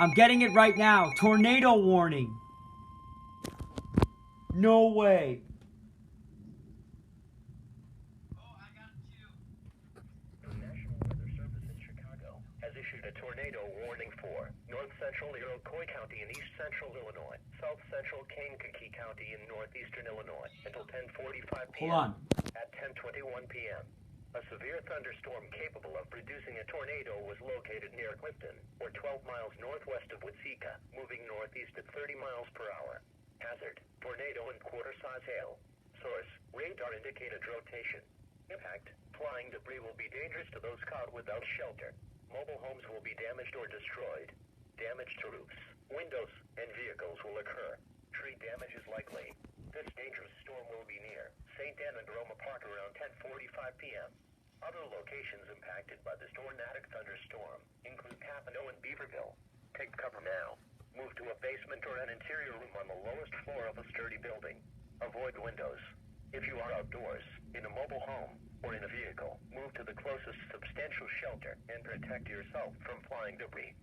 I'm getting it right now. Tornado warning. No way. The National Weather Service in Chicago has issued a tornado warning for north central Iroquois County in east central Illinois, south central Kankakee County in northeastern Illinois until 10:45 p.m. Hold on. At 10:21 p.m. A severe thunderstorm capable of producing a tornado was located near Clifton, or 12 miles northwest of WATSEKA, moving northeast at 30 miles per hour. Hazard: tornado and quarter-size hail. Source: radar indicated rotation. Impact: flying debris will be dangerous to those caught without shelter. Mobile homes will be damaged or destroyed. Damage to roofs, windows, and vehicles will occur. Tree damage is likely. This dangerous storm will be near St. Anne and Roma Park around 10:45 p.m. Other locations impacted by this tornadic thunderstorm include Papineau and Beaverville. Take cover now. Move to a basement or an interior room on the lowest floor of a sturdy building. Avoid windows. If you are outdoors, in a mobile home, or in a vehicle, move to the closest substantial shelter and protect yourself from flying debris.